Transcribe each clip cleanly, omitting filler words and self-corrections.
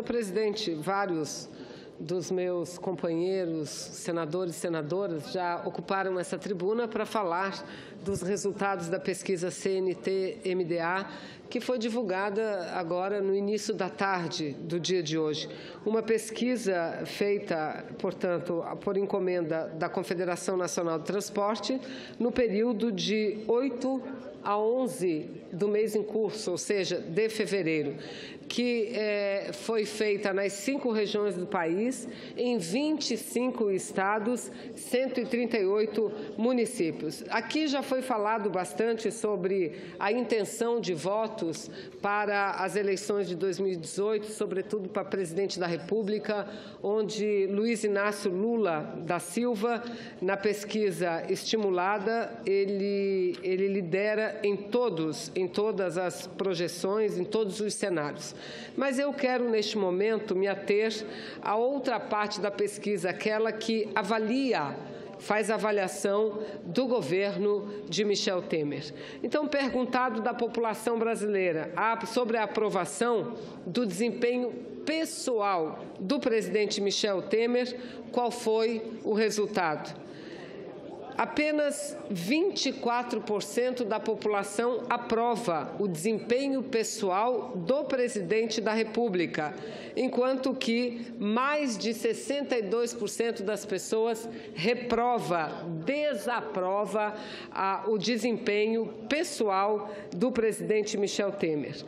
Senhor presidente, vários dos meus companheiros, senadores e senadoras, já ocuparam essa tribuna para falar dos resultados da pesquisa CNT-MDA, que foi divulgada agora no início da tarde do dia de hoje. Uma pesquisa feita, portanto, por encomenda da Confederação Nacional do Transporte, no período de 8 a 11 do mês em curso, ou seja, de fevereiro, que foi feita nas 5 regiões do país, em 25 estados, 138 municípios. Aqui já foi falado bastante sobre a intenção de votos para as eleições de 2018, sobretudo para presidente da República, onde Luiz Inácio Lula da Silva, na pesquisa estimulada, ele lidera em todas as projeções, em todos os cenários. Mas eu quero, neste momento, me ater a outra parte da pesquisa, aquela que faz avaliação do governo de Michel Temer. Então, perguntado da população brasileira sobre a aprovação do desempenho pessoal do presidente Michel Temer, qual foi o resultado? Apenas 24% da população aprova o desempenho pessoal do presidente da República, enquanto que mais de 62% das pessoas desaprova o desempenho pessoal do presidente Michel Temer.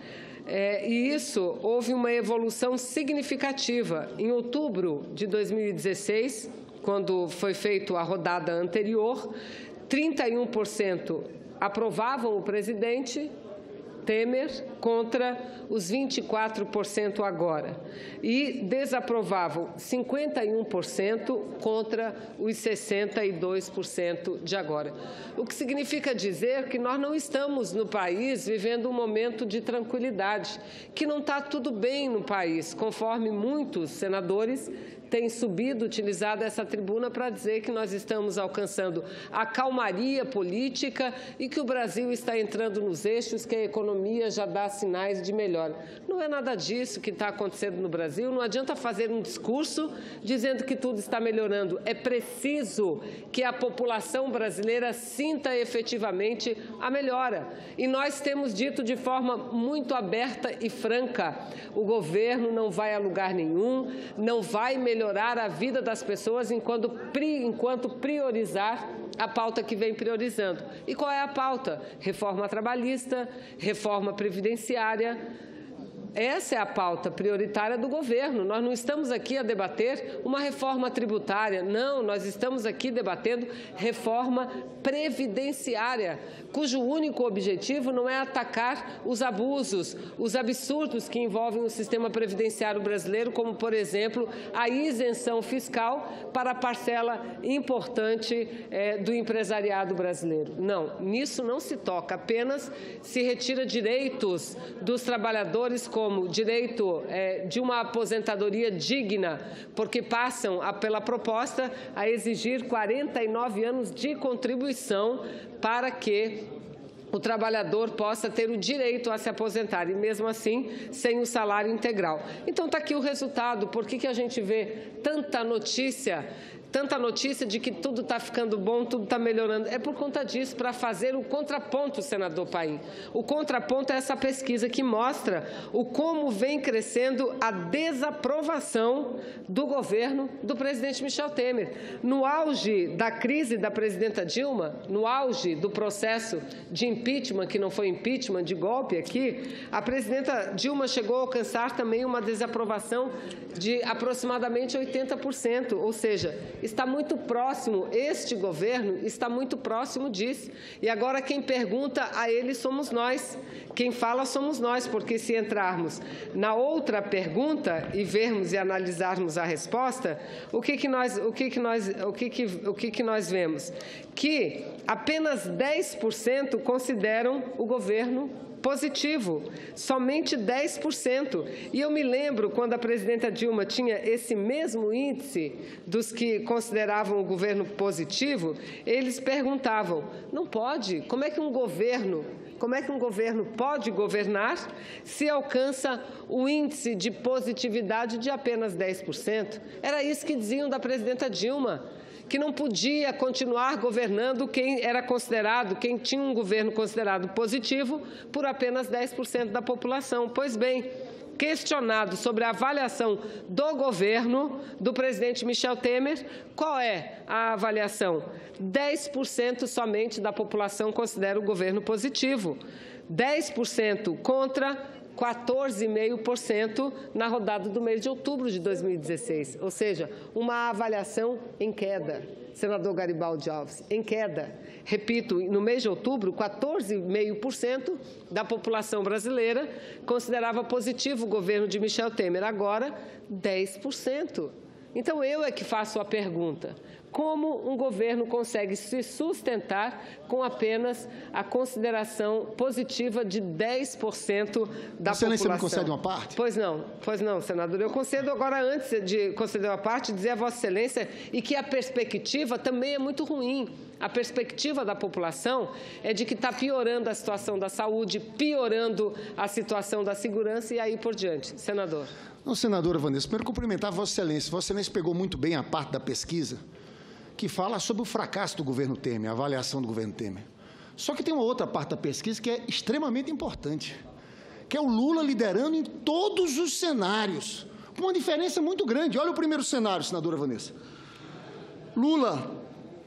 E isso houve uma evolução significativa. Em outubro de 2016, quando foi feita a rodada anterior, 31% aprovavam o presidente Temer contra os 24% agora. E desaprovavam 51% contra os 62% de agora. O que significa dizer que nós não estamos no país vivendo um momento de tranquilidade, que não está tudo bem no país, conforme muitos senadores têm utilizado essa tribuna para dizer que nós estamos alcançando a calmaria política e que o Brasil está entrando nos eixos, que a economia já dá sinais de melhora. Não é nada disso que está acontecendo no Brasil. Não adianta fazer um discurso dizendo que tudo está melhorando. É preciso que a população brasileira sinta efetivamente a melhora. E nós temos dito de forma muito aberta e franca: o governo não vai a lugar nenhum, não vai melhorar a vida das pessoas enquanto priorizar a pauta que vem priorizando. E qual é a pauta? Reforma trabalhista, reforma previdenciária. Essa é a pauta prioritária do governo. Nós não estamos aqui a debater uma reforma tributária, não, nós estamos aqui debatendo reforma previdenciária, cujo único objetivo não é atacar os abusos, os absurdos que envolvem o sistema previdenciário brasileiro, como, por exemplo, a isenção fiscal para a parcela importante do empresariado brasileiro. Não, nisso não se toca, apenas se retira direitos dos trabalhadores, como direito de uma aposentadoria digna, porque passam, pela proposta, a exigir 49 anos de contribuição para que o trabalhador possa ter o direito a se aposentar, e mesmo assim, sem o salário integral. Então, está aqui o resultado. Por que a gente vê tanta notícia de que tudo está ficando bom, tudo está melhorando? É por conta disso, para fazer o contraponto, senador Paim. O contraponto é essa pesquisa que mostra como vem crescendo a desaprovação do governo do presidente Michel Temer. No auge da crise da presidenta Dilma, no auge do processo de impeachment, que não foi impeachment, de golpe aqui, a presidenta Dilma chegou a alcançar também uma desaprovação de aproximadamente 80%, ou seja, está muito próximo, este governo está muito próximo disso. E agora quem pergunta a ele somos nós, quem fala somos nós, porque se entrarmos na outra pergunta e vermos e analisarmos a resposta, o que nós vemos? Que apenas 10% consideram o governo positivo, somente 10%. E eu me lembro quando a presidenta Dilma tinha esse mesmo índice dos que consideravam o governo positivo, eles perguntavam: não pode, como é que um governo Como é que um governo pode governar se alcança o índice de positividade de apenas 10%? Era isso que diziam da presidenta Dilma, que não podia continuar governando quem tinha um governo considerado positivo por apenas 10% da população. Pois bem, questionado sobre a avaliação do governo do presidente Michel Temer, qual é a avaliação? 10% somente da população considera o governo positivo, 10% contra 14,5% na rodada do mês de outubro de 2016, ou seja, uma avaliação em queda, senador Garibaldi Alves, em queda. Repito, no mês de outubro, 14,5% da população brasileira considerava positivo o governo de Michel Temer, agora 10%. Então, eu é que faço a pergunta: como um governo consegue se sustentar com apenas a consideração positiva de 10% da população? Excelência, me concede uma parte? Pois não, senador. Eu concedo agora, antes de conceder uma parte, dizer a Vossa Excelência e que a perspectiva também é muito ruim. A perspectiva da população é de que está piorando a situação da saúde, piorando a situação da segurança e aí por diante. Senador. Não, senadora Vanessa, primeiro cumprimentar a Vossa Excelência. Vossa Excelência pegou muito bem a parte da pesquisa que fala sobre o fracasso do governo Temer, a avaliação do governo Temer. Só que tem uma outra parte da pesquisa que é extremamente importante, que é o Lula liderando em todos os cenários, com uma diferença muito grande. Olha o primeiro cenário, senadora Vanessa.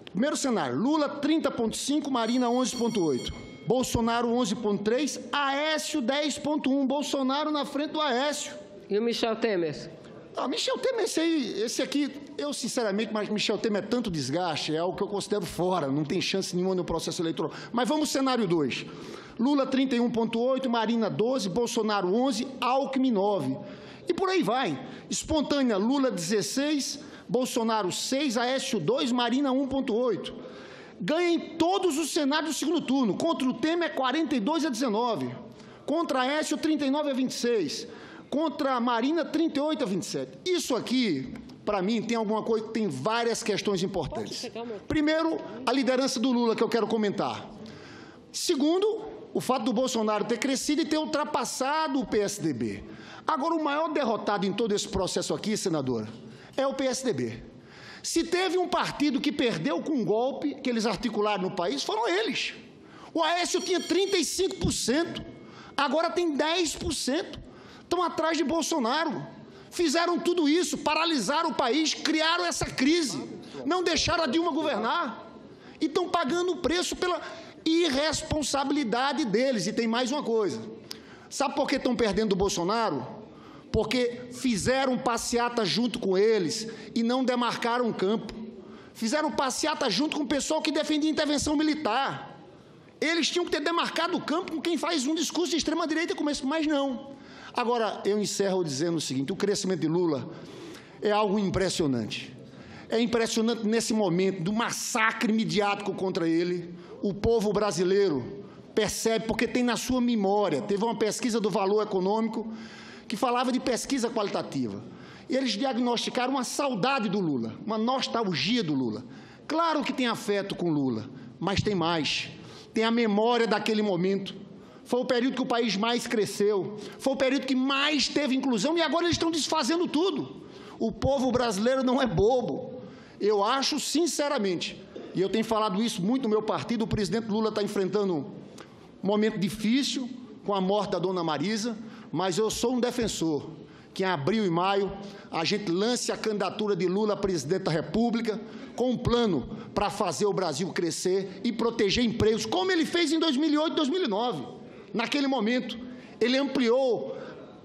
Primeiro cenário, Lula 30,5, Marina 11,8, Bolsonaro 11,3, Aécio 10,1, Bolsonaro na frente do Aécio. E o Michel Temer? Michel Temer, esse aqui, eu sinceramente, mas Michel Temer é tanto desgaste, é algo que eu considero fora, não tem chance nenhuma no processo eleitoral. Mas vamos ao cenário 2. Lula 31,8, Marina 12, Bolsonaro 11, Alckmin 9. E por aí vai. Espontânea, Lula 16, Bolsonaro 6, Aécio 2, Marina 1,8. Ganha em todos os cenários do segundo turno. Contra o Temer, 42-19. Contra Aécio, 39-26. Contra a Marina, 38-27. Isso aqui, para mim, tem alguma coisa, tem várias questões importantes. Primeiro, a liderança do Lula, que eu quero comentar. Segundo, o fato do Bolsonaro ter crescido e ter ultrapassado o PSDB. Agora, o maior derrotado em todo esse processo aqui, senadora, é o PSDB. Se teve um partido que perdeu com um golpe que eles articularam no país, foram eles. O Aécio tinha 35%, agora tem 10%. Estão atrás de Bolsonaro. Fizeram tudo isso, paralisaram o país, criaram essa crise, não deixaram a Dilma governar. E estão pagando o preço pela irresponsabilidade deles. E tem mais uma coisa. Sabe por que estão perdendo o Bolsonaro? Porque fizeram passeata junto com eles e não demarcaram o campo. Fizeram passeata junto com o pessoal que defendia intervenção militar. Eles tinham que ter demarcado o campo com quem faz um discurso de extrema-direita como esse, mas não. Agora, eu encerro dizendo o seguinte: o crescimento de Lula é algo impressionante. É impressionante nesse momento do massacre midiático contra ele. O povo brasileiro percebe, porque tem na sua memória, teve uma pesquisa do Valor Econômico que falava de pesquisa qualitativa. E eles diagnosticaram uma saudade do Lula, uma nostalgia do Lula. Claro que tem afeto com Lula, mas tem mais. Tem a memória daquele momento. Foi o período que o país mais cresceu, foi o período que mais teve inclusão e agora eles estão desfazendo tudo. O povo brasileiro não é bobo. Eu acho, sinceramente, e eu tenho falado isso muito no meu partido, o presidente Lula está enfrentando um momento difícil com a morte da dona Marisa, mas eu sou um defensor que em abril e maio a gente lance a candidatura de Lula a presidente da República com um plano para fazer o Brasil crescer e proteger empregos, como ele fez em 2008 e 2009. Naquele momento, ele ampliou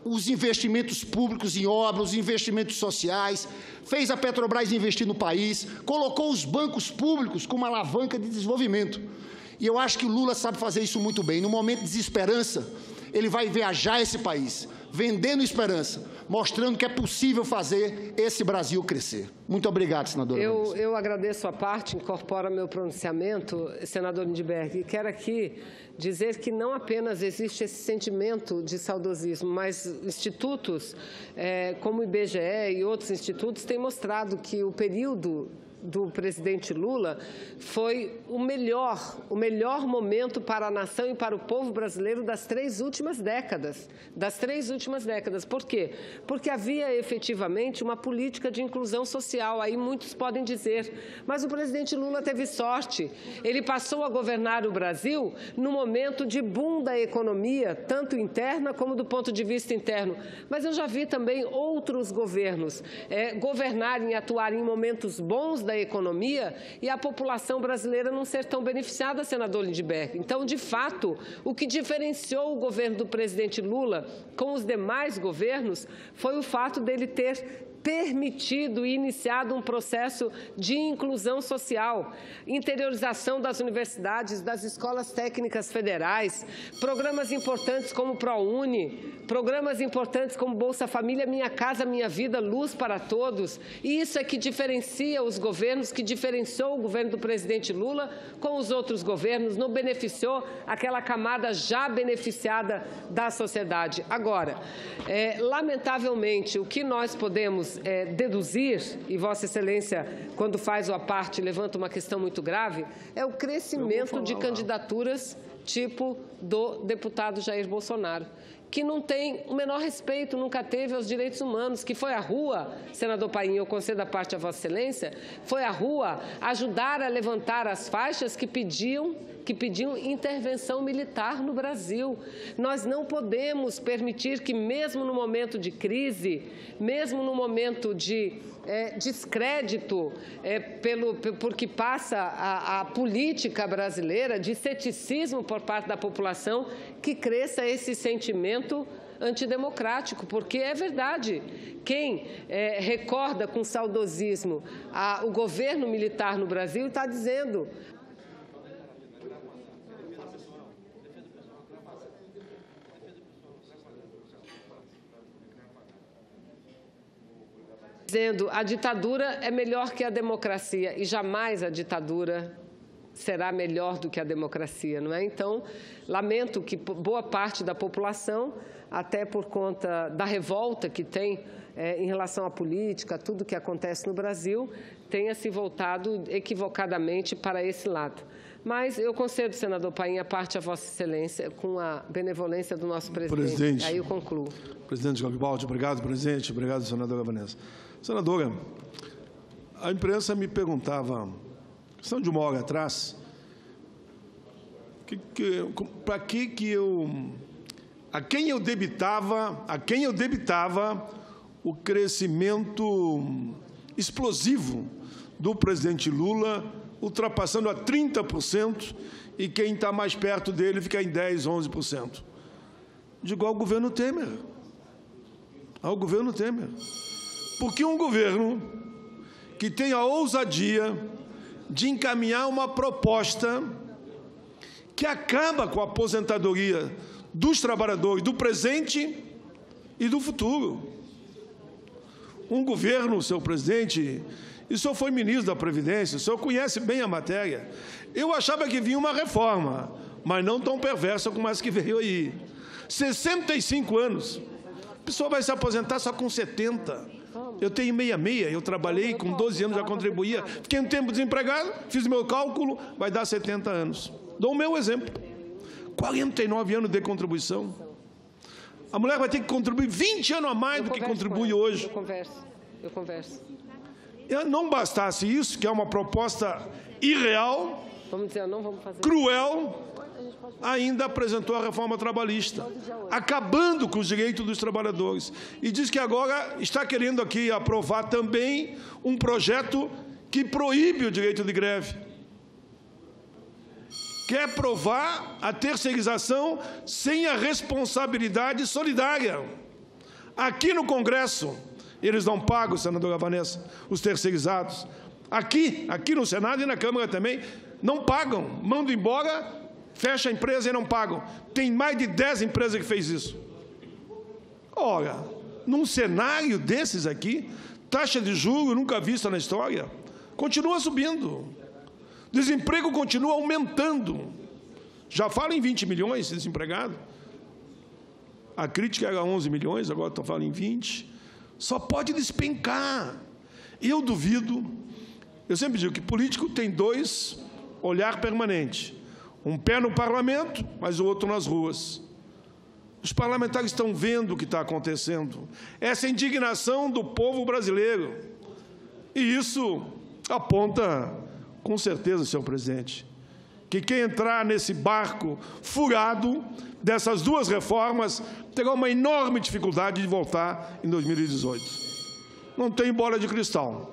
os investimentos públicos em obras, os investimentos sociais, fez a Petrobras investir no país, colocou os bancos públicos como alavanca de desenvolvimento. E eu acho que o Lula sabe fazer isso muito bem. No momento de desesperança, ele vai viajar esse país, vendendo esperança, mostrando que é possível fazer esse Brasil crescer. Muito obrigado, senadora. Eu agradeço a parte, incorpora meu pronunciamento, senador Lindbergh, e quero aqui dizer que não apenas existe esse sentimento de saudosismo, mas institutos como o IBGE e outros institutos têm mostrado que o período do presidente Lula foi o melhor momento para a nação e para o povo brasileiro das 3 últimas décadas. Por quê? Porque havia efetivamente uma política de inclusão social, aí muitos podem dizer, mas o presidente Lula teve sorte. Ele passou a governar o Brasil no momento de boom da economia, tanto interna como do ponto de vista interno. Mas eu já vi também outros governos governarem e atuarem em momentos bons da economia e a população brasileira não ser tão beneficiada, senador Lindbergh. Então, de fato, o que diferenciou o governo do presidente Lula com os demais governos foi o fato dele ter permitido e iniciado um processo de inclusão social, interiorização das universidades, das escolas técnicas federais, programas importantes como o ProUni, programas importantes como Bolsa Família, Minha Casa Minha Vida, Luz para Todos. E isso é que diferencia os governos, que diferenciou o governo do presidente Lula com os outros governos, não beneficiou aquela camada já beneficiada da sociedade. Agora, lamentavelmente, o que nós podemos deduzir, e Vossa Excelência, quando faz o à parte, levanta uma questão muito grave, é o crescimento de candidaturas tipo do deputado Jair Bolsonaro, que não tem o menor respeito, nunca teve aos direitos humanos, que foi à rua, senador Paim, eu concedo a parte a Vossa Excelência, foi à rua ajudar a levantar as faixas que pediam intervenção militar no Brasil. Nós não podemos permitir que, mesmo no momento de crise, mesmo no momento de descrédito porque passa a política brasileira, de ceticismo por parte da população, que cresça esse sentimento antidemocrático, porque é verdade. Quem recorda com saudosismo o governo militar no Brasil está dizendo... a ditadura é melhor que a democracia e jamais a ditadura será melhor do que a democracia, não é? Então, lamento que boa parte da população, até por conta da revolta que tem em relação à política, tudo que acontece no Brasil, tenha se voltado equivocadamente para esse lado. Mas eu concedo, senador Paim, a parte a Vossa Excelência, com a benevolência do nosso presidente. Aí eu concluo. Presidente Garibaldi, obrigado, presidente. Obrigado, senadora Vanessa. Senadora, a imprensa me perguntava, questão de uma hora atrás, a quem eu debitava o crescimento explosivo do presidente Lula, ultrapassando a 30%, e quem está mais perto dele fica em 10%, 11%. Digo ao governo Temer. Ao governo Temer. Porque um governo que tem a ousadia de encaminhar uma proposta que acaba com a aposentadoria dos trabalhadores do presente e do futuro. Um governo, senhor presidente, e o senhor foi ministro da Previdência, o senhor conhece bem a matéria. Eu achava que vinha uma reforma, mas não tão perversa como essa que veio aí. 65 anos. A pessoa vai se aposentar só com 70. Eu tenho 66, eu trabalhei com 12 anos, já contribuía. Fiquei um tempo desempregado, fiz meu cálculo, vai dar 70 anos. Dou o meu exemplo. 49 anos de contribuição. A mulher vai ter que contribuir 20 anos a mais do que contribui hoje. Eu converso. Não bastasse isso, que é uma proposta irreal, vamos dizer, não vamos fazer. Cruel, ainda apresentou a reforma trabalhista, acabando com os direitos dos trabalhadores. E diz que agora está querendo aqui aprovar também um projeto que proíbe o direito de greve. Quer provar a terceirização sem a responsabilidade solidária. Aqui no Congresso, eles não pagam, senadora Vanessa, os terceirizados. Aqui no Senado e na Câmara também, não pagam. Mandam embora, fecha a empresa e não pagam. Tem mais de 10 empresas que fez isso. Ora, num cenário desses aqui, taxa de juros nunca vista na história, continua subindo. Desemprego continua aumentando. Já fala em 20 milhões de desempregados. A crítica era 11 milhões, agora estou falando em 20. Só pode despencar. Eu duvido Eu sempre digo que político tem dois olhar permanente. Um pé no parlamento, mas o outro nas ruas. Os parlamentares estão vendo o que está acontecendo. Essa indignação do povo brasileiro. E isso aponta, com certeza, senhor presidente, que quem entrar nesse barco furado dessas duas reformas terá uma enorme dificuldade de voltar em 2018. Não tem bola de cristal.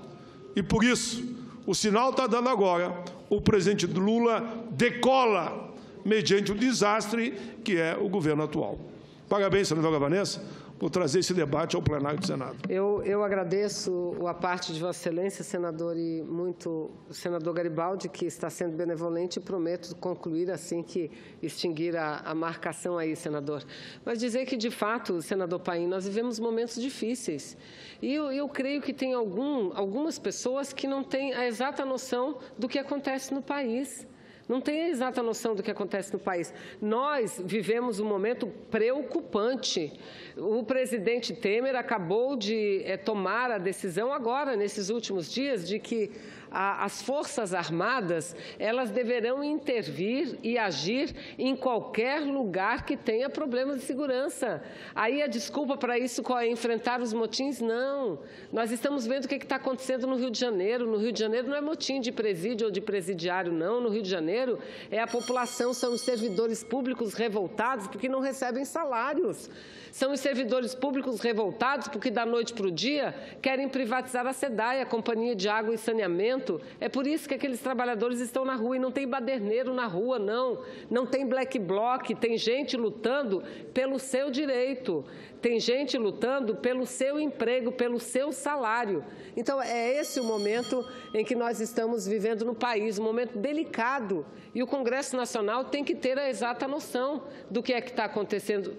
E, por isso, o sinal está dando agora, o presidente Lula decola mediante o desastre que é o governo atual. Parabéns, senadora Vanessa, por trazer esse debate ao plenário do Senado. Eu agradeço a parte de Vossa Excelência, senador, e muito o senador Garibaldi, que está sendo benevolente, e prometo concluir assim que extinguir a marcação aí, senador. Mas dizer que, de fato, senador Paim, nós vivemos momentos difíceis. E eu creio que tem algumas pessoas que não têm a exata noção do que acontece no país. Não tem a exata noção do que acontece no país. Nós vivemos um momento preocupante. O presidente Temer acabou de tomar a decisão agora, nesses últimos dias, de que as Forças Armadas, elas deverão intervir e agir em qualquer lugar que tenha problemas de segurança. Aí a desculpa para isso qual é? Enfrentar os motins? Não. Nós estamos vendo o que está acontecendo no Rio de Janeiro. No Rio de Janeiro não é motim de presídio ou de presidiário, não. No Rio de Janeiro é a população, são os servidores públicos revoltados porque não recebem salários. São os servidores públicos revoltados porque, da noite para o dia, querem privatizar a SEDAI, a Companhia de Água e Saneamento. É por isso que aqueles trabalhadores estão na rua. E não tem baderneiro na rua, não. Não tem black bloc. Tem gente lutando pelo seu direito. Tem gente lutando pelo seu emprego, pelo seu salário. Então, é esse o momento em que nós estamos vivendo no país, um momento delicado. E o Congresso Nacional tem que ter a exata noção do que é que está acontecendo.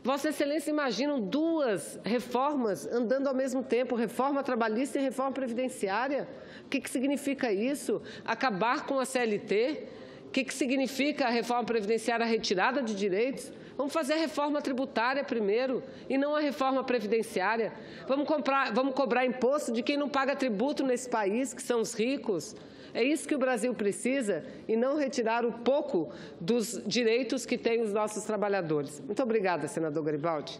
Vossa Excelência, imaginam duas reformas andando ao mesmo tempo, reforma trabalhista e reforma previdenciária? O que significa isso? Acabar com a CLT? O que significa a reforma previdenciária, a retirada de direitos? Vamos fazer a reforma tributária primeiro e não a reforma previdenciária. Vamos cobrar imposto de quem não paga tributo nesse país, que são os ricos. É isso que o Brasil precisa e não retirar o pouco dos direitos que têm os nossos trabalhadores. Muito obrigada, senador Garibaldi.